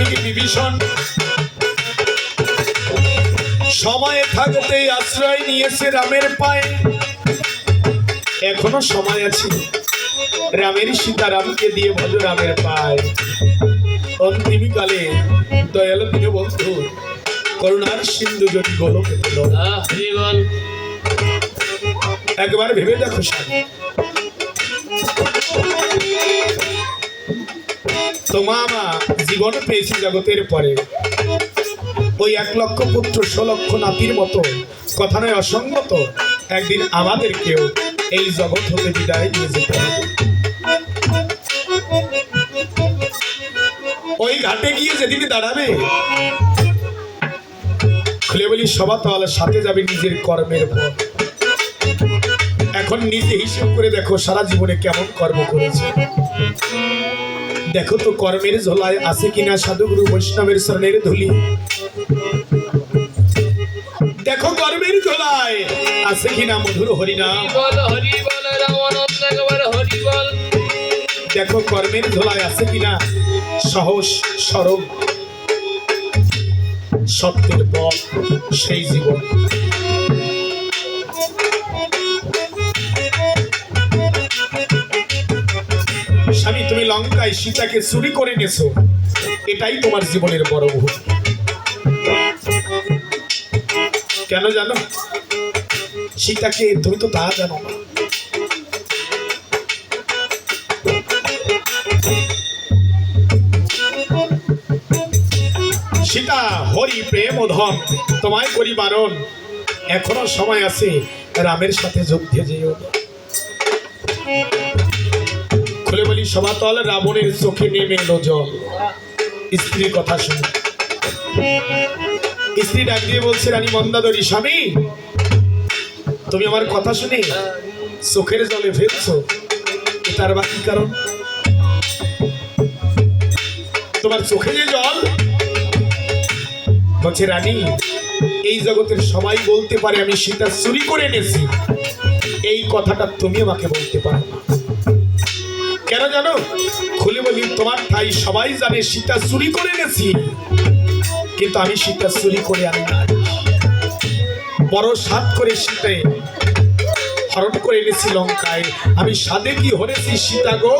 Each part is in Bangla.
যুগে বিভীষণ সময় থাকতেই আশ্রয় নিয়েছে রামের পায়ে। এখনো সময় আছে, রামের সীতারামকে দিয়ে ভজ রামের পায়ে। অন্তিমকালে দয়ালু দীনবন্ধু করুণার সিন্ধু যদি গোলকে তোলো, একবার ভেবে দেখো স্বামী, তোমা মা জীবন পেয়েছি জগতের পরে, ওই 1 লক্ষ পুত্র 100 লক্ষ নাতির মতো কথা নয় অসঙ্গত, একদিন আমাদেরকেও এই জগৎ হতে বিদায় নিয়ে যেতে হবে। ওই ঘাটে গিয়ে যেদিন দাঁড়াবে, খুলে বলি সবা তাহলে সাথে যাবে নিজের কর্মের পর। এখন নিজে হিসেব করে দেখো সারা জীবনে কেমন কর্ম করেছে। দেখো তো কর্মের ঝোলায় আছে কিনা সাধুগুরু বৈষ্ণবের শরণের ধুলি। দেখো কর্মের ঝোলায় আছে কিনা মধুর হরিনাম। দেখো কর্মের ঝোলায় আছে কিনা সহজ সরল সত্যের পথ, সেই জীবন। স্বামী, তুমি লঙ্কায় সীতাকে চুরি করে নেছো, এটাই তোমার জীবনের বড় ভুল। কেন জানো? সীতাকে তুমি তো তা জানো না। সীতা হরি প্রেম ও ধন তোমায় করি বারণ, এখনো সময় আছে, রামের সাথে যুদ্ধে যেও। খুলে বলি সমাতল রাবণের চোখে নেমে এলো জল। স্ত্রীর কথা শুনে স্ত্রী ডাক দিয়ে বলছে, রানী মন্দাদরী, স্বামী তুমি আমার কথা শুনে চোখের জলে ফেলছো, তার বাকি কারণ তোমার চোখে যে জল। বলছে, রানী এই জগতের সবাই বলতে পারে আমি সীতা চুরি করে এনেছি, এই কথাটা তুমি আমাকে বলতে পারো না। কেন জানো? খুলে বলি তোমার ঠাই সবাই জানে সীতা চুরি করে এনেছি, কিন্তু আমি সীতা চুরি করে আনি না। বড় সাধ করে সীতা হরণ করে এনেছি লঙ্কায়। আমি সাধে কি হরেছি সীতা গো,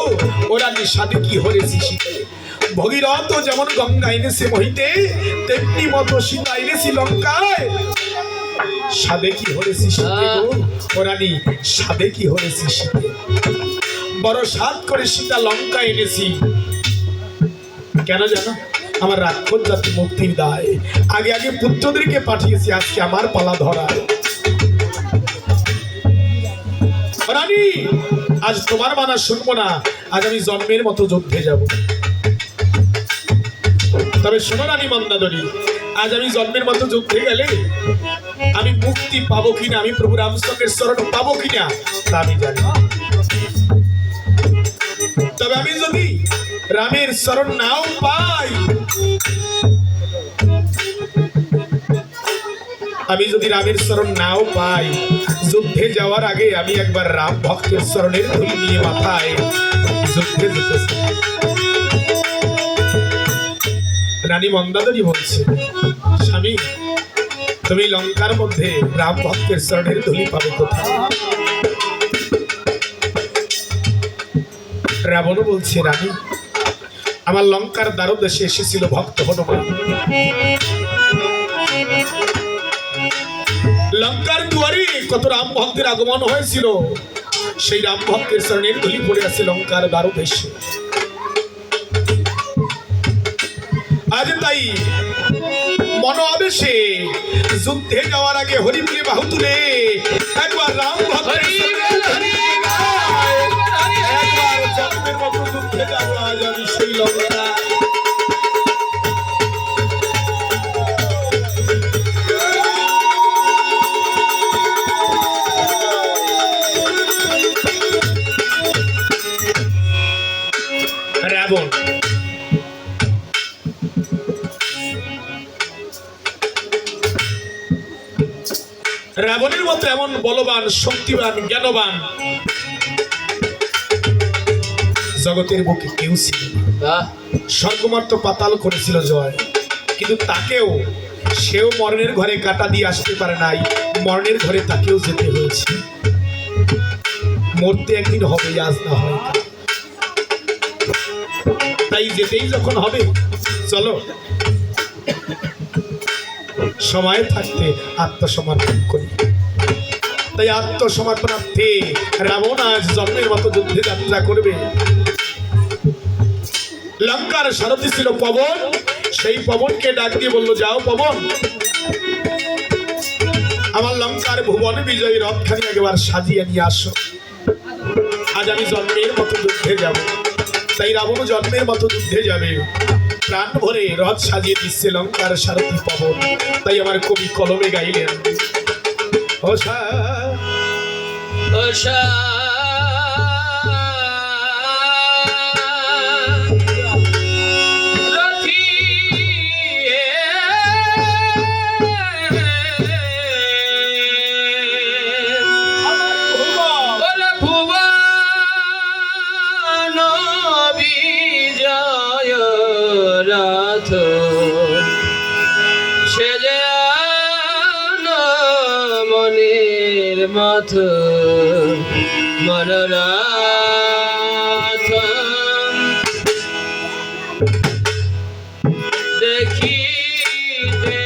ওরা আমি সাধে কি হরেছি সীতা। ভগীরথ যেমন গঙ্গা এনেছে মহিতে, তেমনি মতো সীতা এনেছি লঙ্কায়। সাধে কি হরেছি সীতা গো, ওরা আমি সাধে কি হরেছি সীতা। বড় সাধ করে সীতা লঙ্কা এনেছি। কেন জানো? আমার রাক্ষস জাতি মুক্তির দায়। আগে আগে পুত্রদেরকে পাঠিয়েছি, আজকে আমার পালা ধরায়। রানী, আজ তোমার মানা শুনবো না, আজ আমি জন্মের মতো যুদ্ধে যাব। তবে শোনো রানী মন্দাদরী, আজ আমি জন্মের মতো যুদ্ধে গেলে আমি মুক্তি পাবো কিনা, আমি প্রভু রামচন্দ্রের শরণ পাবো কিনা তা আমি জানি। তবে আমি যদি রামের শরণ নাও পাই, যুদ্ধে যাওয়ার আগে আমি একবার রাম ভক্তের শরণের ধুলি নিয়ে মাথায় যুদ্ধে যেতেছি। রানী মন্দাদরী বলছে, স্বামী তুমি লঙ্কার মধ্যে রাম ভক্তের শরণের ধুলি পাবে কোথায়? রাবণ বলছে, রানী আমার লঙ্কার দ্বারদেশে এসেছিল ভক্ত হনুমান। লঙ্কার দুয়ারে কত রাম ভক্তের আগমন হয়েছিল, সেই রাম ভক্তের শরণের ধুলি পড়ে আছে লঙ্কার দ্বারদেশে। আজ তাই মন আবেশে যুদ্ধে যাওয়ার আগে হরি বলে বাহু তুলে একবার রাম ভক্তের জন্মের মতো যুদ্ধে যাবো। আজ আমি সেই লঙ্কা রাবণ রাবণের মতো এমন বলবান, শক্তিবান, জ্ঞানবান জগতের বুকে কেউ ছিল না। স্বর্গমার্ত পাতাল করেছিল জয়, কিন্তু তাকেও সেও মরণের ঘরে কাটা দিয়ে আসতে পারে নাই, মরণের ঘরে তাকেও যেতে হয়েছে। মরতে একদিন হবে, আজ না হয় কাল। তাই যেতেই যখন হবে, চলো সময় থাকতে আত্মসমর্পণ করি। তাই আত্মসমর্পণার্থে রাবণ আজ জন্মের মতো যুদ্ধে যাত্রা করবে। লঙ্কার সারথি ছিল পবন, সেই পবনকে ডাক দিয়ে বলল, যাও পবন, আমার লঙ্কার ভুবন বিজয়ী রথখানি একবার সাজিয়ে নিয়ে আসো, আজ আমি জন্মের মতো যুদ্ধে যাব। তাই রাবণ জন্মের মতো যুদ্ধে যাবে, প্রাণ ভরে রথ সাজিয়ে দিচ্ছে লঙ্কার সারথি পবন। তাই আমার কবি কলমে গাইলেন, ওষা ওষা সে যে মনের মাথ মনরাথ দেখিতে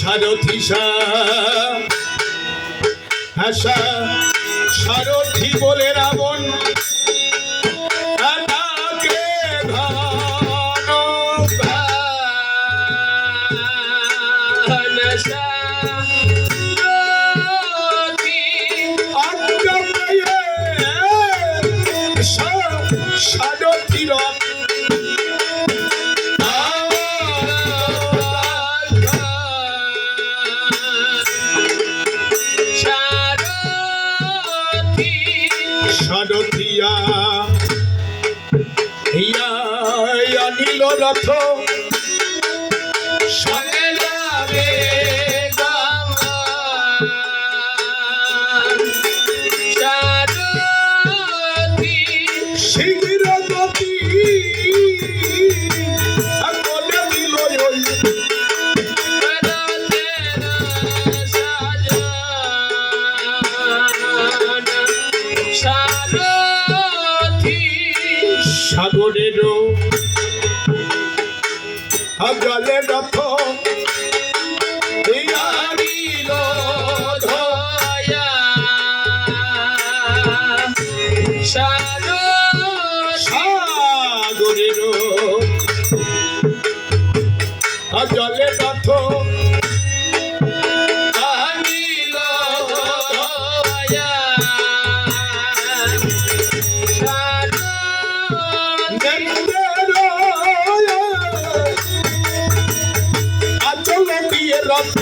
সারথি সারথি বলে রাবণ তাকে সারথি সারথিয়া নীল রথ সঙ্গে যাবে সারথি শীঘ্র গতি বলে দিল সাগরের জলে রথ সাগরের জলে রথ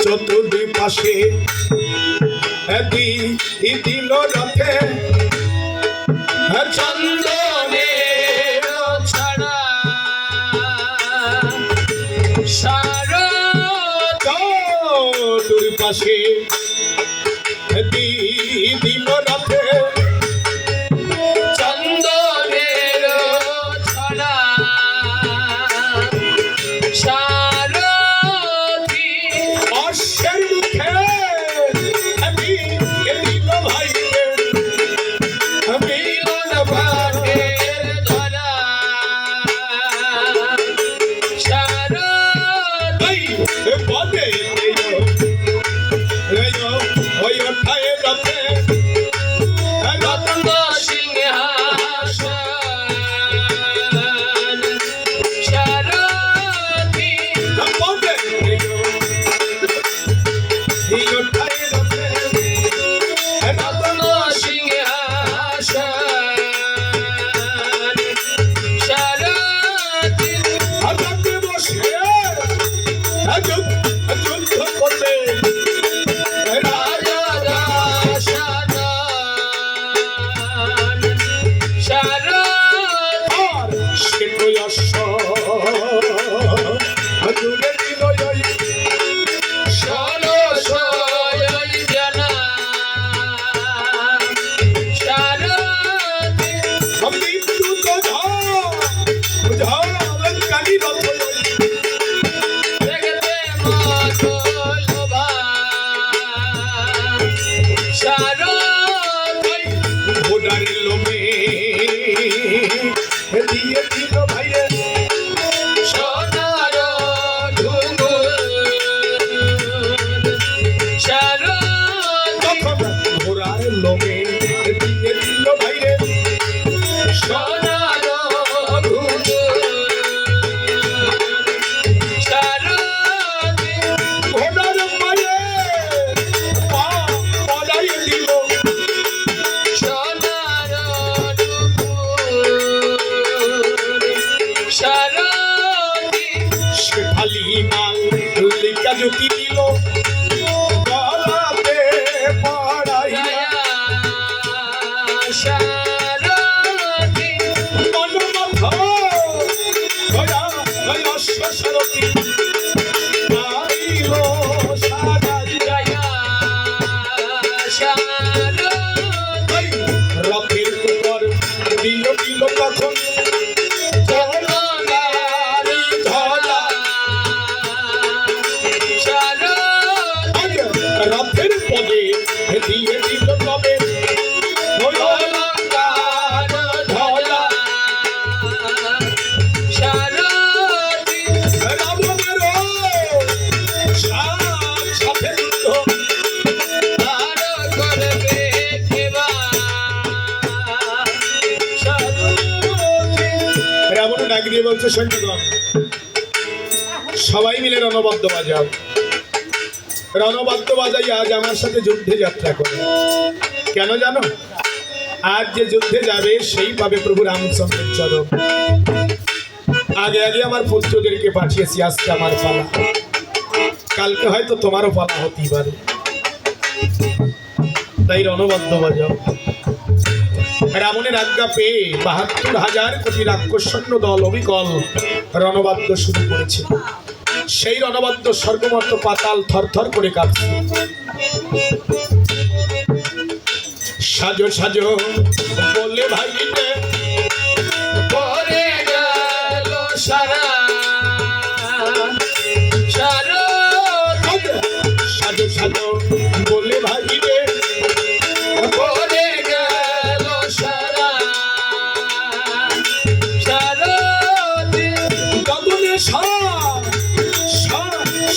চতুর্দি পাশে দিল রথে চন্দনে ছাড়া চতুর পাশে দিল রথে চন্দনের ছড়া সে তো অশ্ব জুড়ে দিল ওই অমৃত ঝড় কালি রথ ঘোড়ার লোমে দিয়ে দিল ভাইরে তখন ঘোড়ার লোমে দিয়ে দিল ভাইরে ঘোড়ার মায়ে পা পড়াই দিল সে খালি মাল লিকা জুতি দিল গলাতে পড়াইয়া মনমথ গয়া গয়া শশরতি আইলো সাজাইয়া রথের উপর দিল দিল তখন রথের পদে দিয়ে দিল তবে রাবণের সাথে যুদ্ধ রাবণ ডাক দিয়ে বলছে সৈন্যগণ সবাই মিলে রণবদ্ধ বাজাও রণবাদ্য বাজাই আজ আমার সাথে যুদ্ধে যাত্রা করে কেন জানো আজ যে যুদ্ধে যাবে সেই পাবে প্রভু রামচন্দ্রের চরণ আগে আগে আমার পুত্রদেরকে পাঠিয়েছি আজকে আমার পালা কালকে হয়তো তোমারও পালা হতেই পারে তাই রণবাদ্য বাজাও রাবণের আজ্ঞা পেয়ে ৭২,০০০ কোটি রাক্ষস সৈন্য দল অবিকল রণবাদ্য শুরু করেছে সেই রণবাদ্য স্বর্গমর্ত পাতাল থরথর করে কাঁপছে সাজো সাজো বলে ভাইতে পরে গেল সারা সাজো সাজো বলে ভাইতে পরে গেল সারা গগনে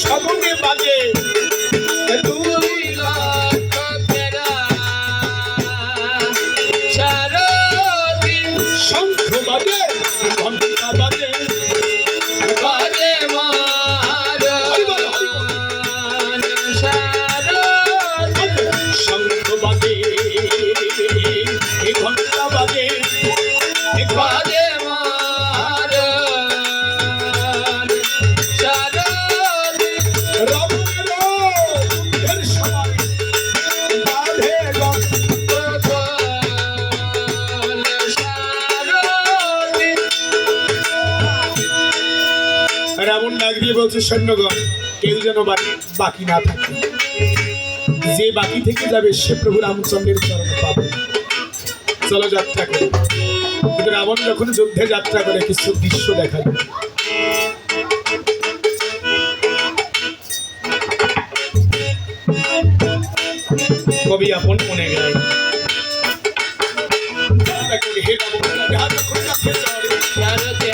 সগনে বাজে দুই লক্ষ ফেরা সারথি শঙ্খ বাজে ঘণ্টা বাজে বাজে মার সারথি শঙ্খ বাজে ঘণ্টা বাজে বাজে মার সারথি রবীন্দ্রের সময় বাঁধে রাবণ ডাক দিয়ে বলছে সৈন্যগণ কেউ যেন বাকি না থাকে যে বাকি থেকে যাবে সে প্রভু রামচন্দ্রের চরণ পাবে চলো যাত্রা করে কিন্তু রাবণ যখন যুদ্ধে যাত্রা করে কিছু দৃশ্য দেখা যায় কবি আপন মনে গায় হে রাবণ সারথি সারথি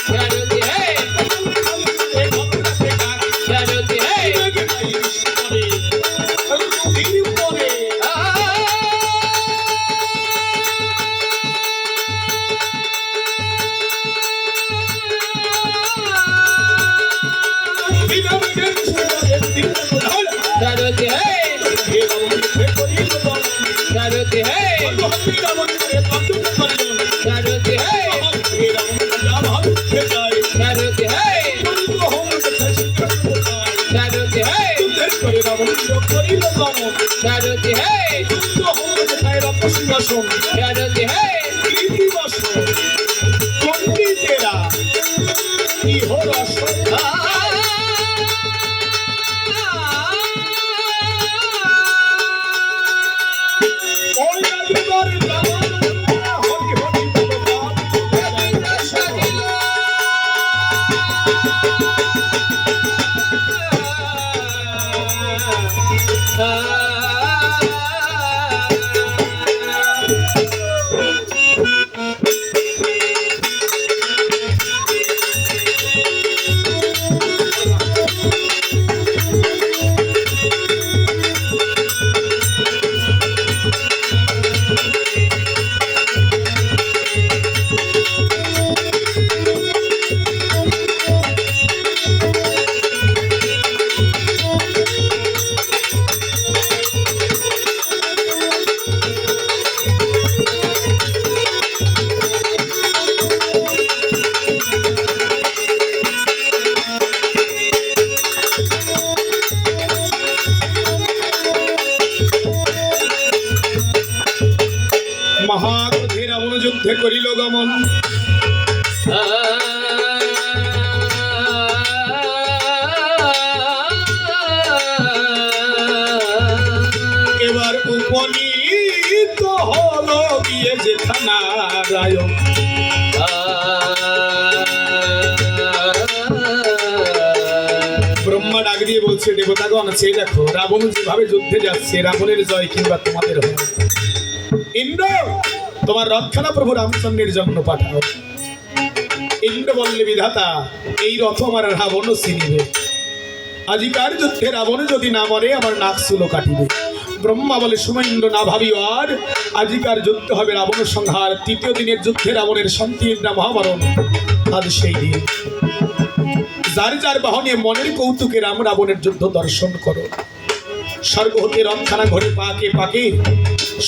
সারথি সারথি করিল গমন। এবার উপনীত হলো গিয়ে যেখানা রায়। ব্রহ্মা ডাক দিয়ে বলছে, দেবতাগণ সেই দেখো রাবণ যেভাবে যুদ্ধে যাচ্ছে, রাবণের জয় কিংবা তোমাদের হয়। ইন্দ্র তোমার রক্ষণা প্রভু রামচন্দ্রের জন্য পাঠাও। ইন্দ্র বললে, বিধাতা এই রথ আমার রাবণ চিনিবে, আজিকার যুদ্ধে রাবণ যদি না মরে আমার নাক চুলো কাটিবে। ব্রহ্মা বলে, শুনো ইন্দ্র, না ভাবিও আর, আজিকার যুদ্ধ হবে রাবণ সংহার। তৃতীয় দিনের যুদ্ধে রাবণের সন্তীর্ণা মহামরণ। আজ সেই দিন, যার যার বাহনে মনের কৌতুকে রাম রাবণের যুদ্ধ দর্শন করো। স্বর্গ হতে রথখানা ঘরে পাকে পাকে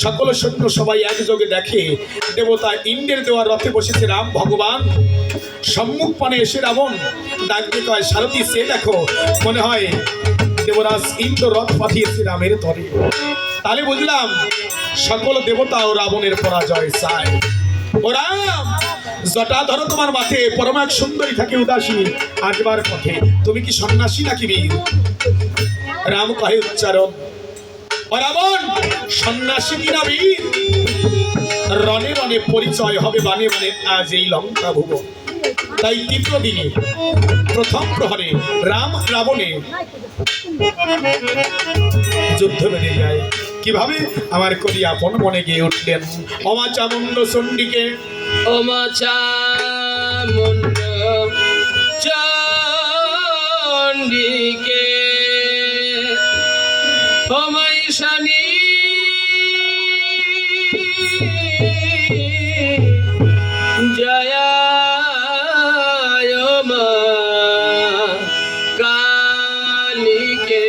সকল সৈন্য সবাই একযোগে দেখে, দেবতা ইন্দ্রের দেওয়া রথে বসেছে রাম ভগবান। সম্মুখ পানে এসে রাবণ ডাকতে কয়, সারথি সে দেখো, মনে হয় দেবরাজ ইন্দ্র রথ পাঠিয়েছে রামের তরে। তাহলে বুঝলাম সকল দেবতা ও রাবণের পরাজয় চায়। ও রাম, জটা ধরো তোমার মাথে, পরমাক সুন্দরী থাকে উদাসী আসবার পথে। তুমি কি সন্ন্যাসী নাকি বীর? রাম কহে উচ্চারণ, ও রাবণ, সন্ন্যাসী কিনা বীর, রণে রণে পরিচয় হবে বানে বানে আজ এই লঙ্কা ভুবন। তাই তৃতীয় দিনে প্রথম প্রহরে রাম রাবণে যুদ্ধ বেড়ে যায়। কিভাবে? আমার কবি আপন মনে গিয়ে উঠলেন, অমা চামুণ্ড চণ্ডীকে, ওমা চামুণ্ড চণ্ডীকে, ওমা ঈশানী জয়া, ওমা কালীকে,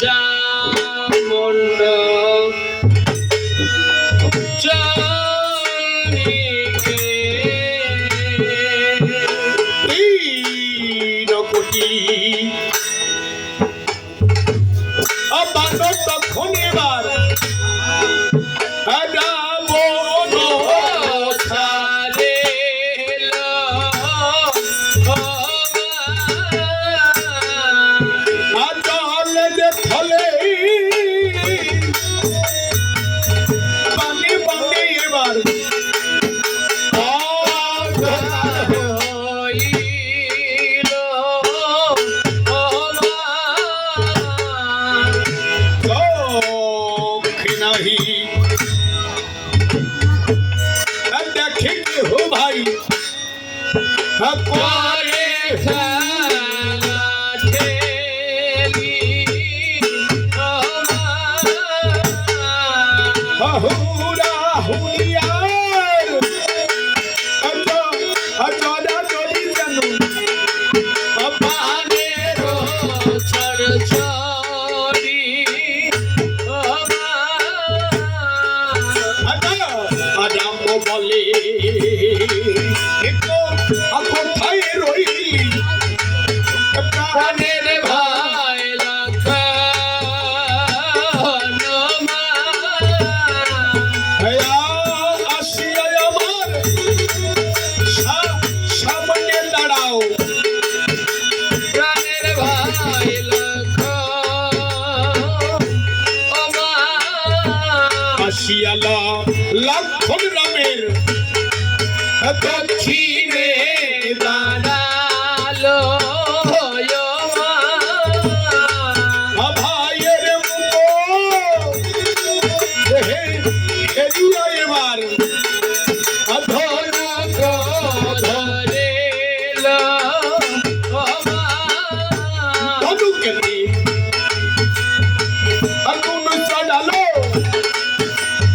চামুণ্ড চণ্ডীকে। কোটি বানর তখন এবার রাবণ ছাড়িল আচলে যে ফলে বানে বানে এবার হইল নাহি দেখে কেহ ভাই করে খেলা ঠেলি হুরা হুরিয়ার জরা জরি জানু পানের ছড় ছড়ি রাম বলে, কোথায় রইলি প্রাণের ভাই লক্ষণ আসিয়া আমার সামনে দাঁড়াও। প্রাণের ভাই লক্ষণ আসিয়ালা লক্ষণ রামের দক্ষিণে দাঁড়ালো ভাইয়ের মুখ এরিয়া এবার ধনুক ধরিল ধনুকেতে আগুন চড়ালো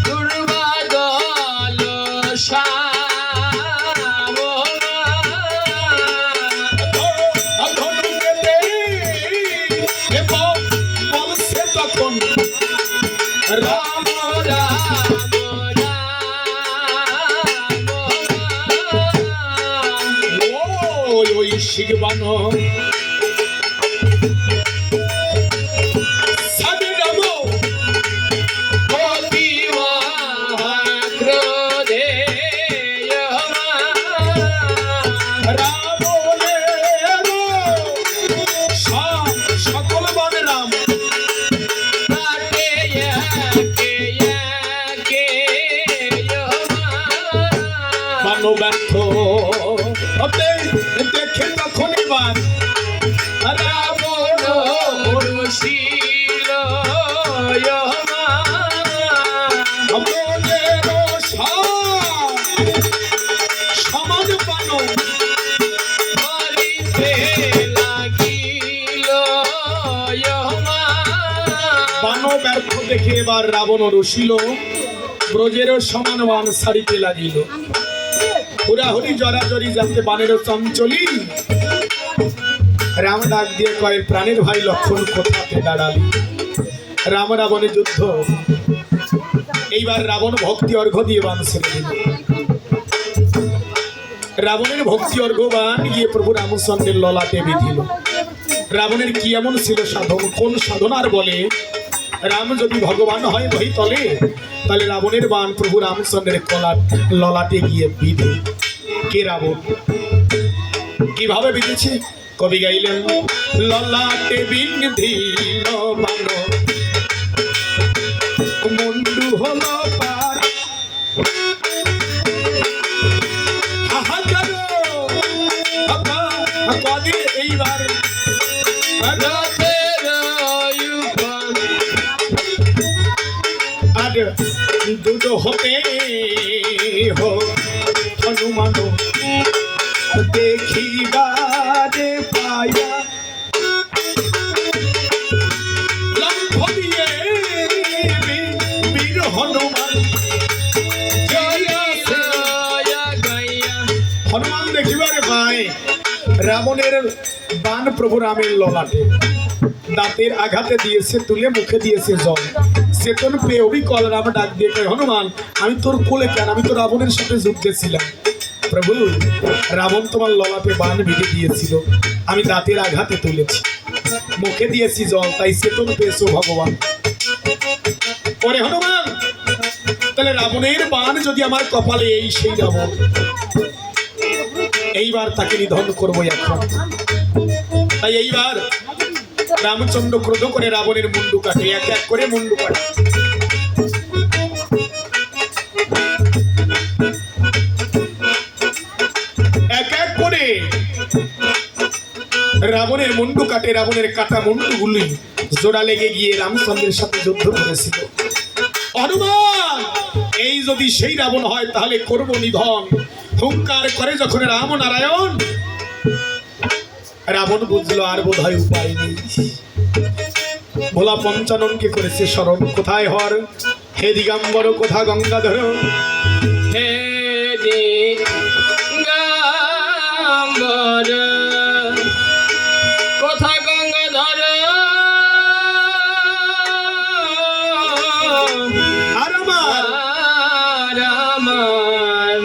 দুর্বাদল ধনুকেতে এবং বলছে তখন রাম রাম ওই শিখবান সাদে রাম ক্রোধে ব্যর্থ দেখে এবার রাবণ রসিল ব্রজেরও সমান বান ছাড়িতে লাগিল। হুড়াহুড়ি জরাজরি যাতে বানের চঞ্চলি। রাম ডাক দিয়ে কয়, প্রাণের ভাই লক্ষণ কোথাতে দাঁড়ালি? রাম রাবণের যুদ্ধ। এইবার রাবণ ভক্তি অর্ঘ্য দিয়ে বান ছেড়ে দিল। রাবণের ভক্তি অর্ঘ্য বান গিয়ে প্রভু রামচন্দ্রের ললাটে বিধিল। রাবণের কি এমন ছিল সাধন, কোন সাধনার বলে রাম যদি ভগবান হয় বহি তলে, তাহলে রাবণের বান প্রভু রামচন্দ্রের ললাটে গিয়ে বিধে। কে রাবণ, কিভাবে বিধেছে কবি গাইলেন, ললাটে বিন্ধিল বান মুন্ডু হলো পার, হাহাকার কদিন এইবার রথের উপর আর দুধ হতে হো হনুমান দেখিবারে পায়া, লম্ফ দিয়ে বীর হনুমান জয়া গাইয়া হনুমান দেখিবারে পায় রাবণের বান প্রভু রামের ললাটে। দাঁতের আঘাতে দিয়েছে তুলে, মুখে দিয়েছে জল। চেতন পেয়ে অবিকল রাম ডাক দিয়ে কয়, হনুমান আমি তোর কোলে কেন? আমি তো রাবণের সাথে যুদ্ধে ছিলাম। প্রভু, রাবণ তোমার ললাটে বান ভিড়ে দিয়েছিল, আমি দাঁতের আঘাতে তুলেছি, মুখে দিয়েছি জল, তাই চেতন পেয়েছো ভগবান। ওরে হনুমান, তাহলে রাবণের বান যদি আমার কপালে, এই সেই রাবণ, এইবার তাকে নিধন করবো এখন। তাই এইবার রামচন্দ্র ক্রোধ করে রাবণের মুন্ডু কাটে, এক এক করে মুন্ডু কাটে। এক এক করে রাবণের মুন্ডু কাটে। রাবণের কাটা মুন্ডুগুলি জোড়া লেগে গিয়ে রামচন্দ্রের সাথে যুদ্ধ করেছিল। হনুমান, এই যদি সেই রাবণ হয় তাহলে করব নিধন। হুঙ্কার করে যখন রাম নারায়ণ, রাবণ বুঝলো আর বোধ হয় উপায় নেই। ভোলা পঞ্চাননকে করেছে স্মরণ, কোথায় হর হে দিগম্বর, কোথা গঙ্গাধর, হে দিগম্বর কোথা গঙ্গাধর, আর আমার আর আমার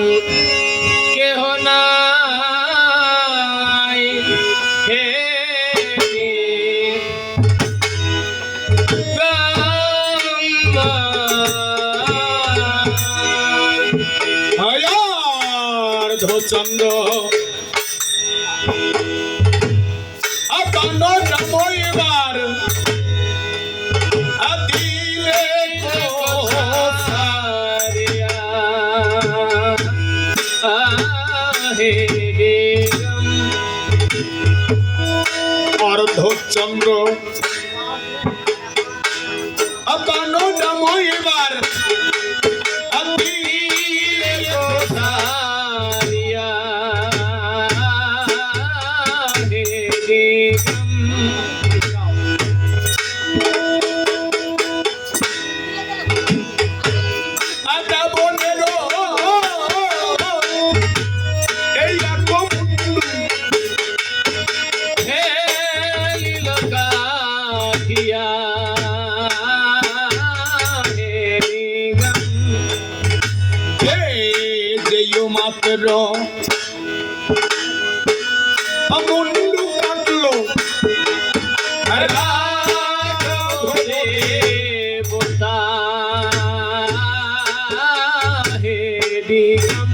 কেহ নাই, হে চন্দ্র আকানো নাম এবার দিলে সারিয়া হে অর্ধচন্দ্র আকানো নাম এবার মাত্র মুন্ডু কাটলো দেবতা হে দিগম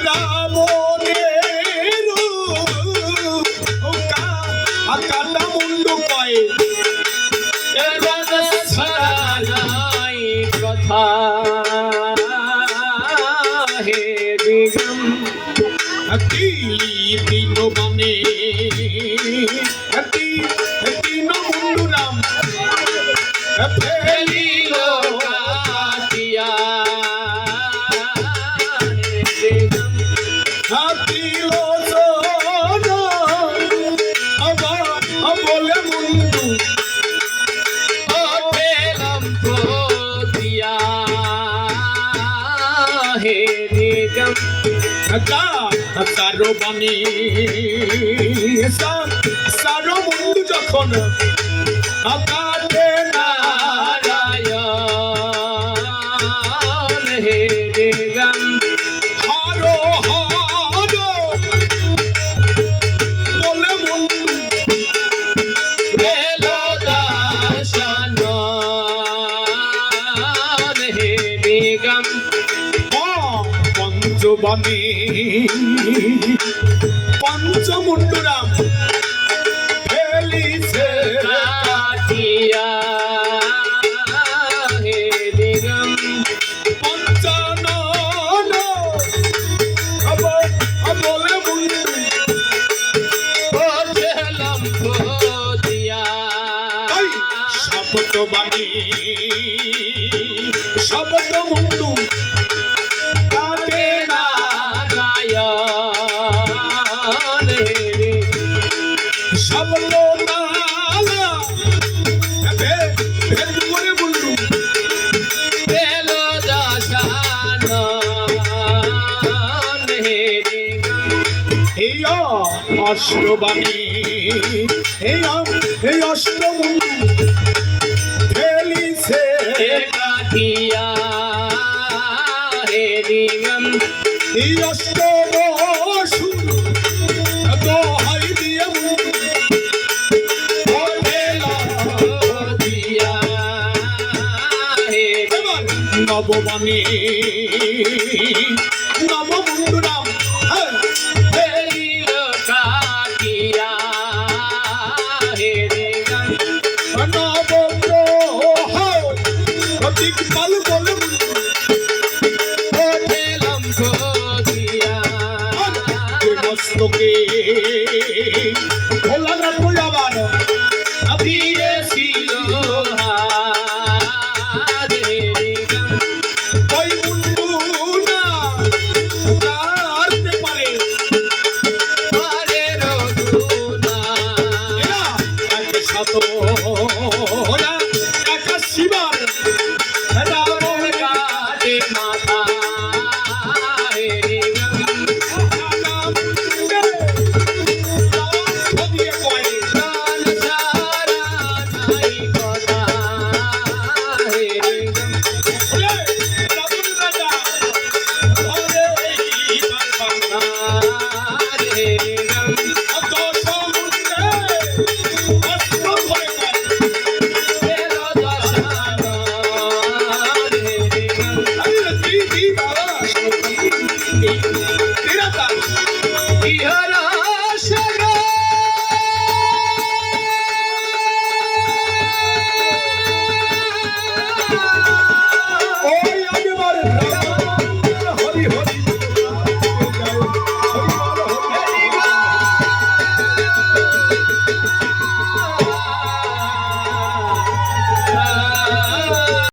রাবণের কাটা মুন্ডু কয় নাই কথা, হে দিগম দিন মানে দিন মুন্ডু রাম ফেলিল কাটিয়া, হে দিগম হাতিল বলে মুন্ডু ওঠে সারো বাণী সারো বন্ধু যখন কাটে না নারায়ণ হে নিগম হারো হারো বলে বন্ধু এলো দর্শন হে নিগম পঞ্চবাণী পঞ্চমুণ্ডরাম ফেলিছে কাটিয়া হে নিগম পঞ্চানন বলে বন্ধু পৌঁছলাম খোঁজিয়া শব্দবাণী শব্দ বন্ধু কাটে না নারায়ণ হে শব্দ তালা ভেদ করে বন্ধু এলো দর্শন হে নিগম এই অষ্টবাণী এই অষ্টবন্ধু ফেলিছে কাটিয়া হে নিগম এই অষ্টবসু দোহাই দিয়ে খোঁজিয়া হে নববাণী নববন্ধু নাম এল কাটিয়া হে নিগম নবগ্রহ দিকপাল বলে পৌঁছলাম খোঁজিয়া মস্তকে ভোলা না তুই আবার ফিরে ছিল হে নিগম ওই বন্ধু না সুতারতে পারে পারে রঘুনা একে শত একা শিবার রাবণ কাটে মাথা হে নিগম প্রাণ সারা নাই কথা হে নিগম হে নিগম এলো দর্শন হে নিগম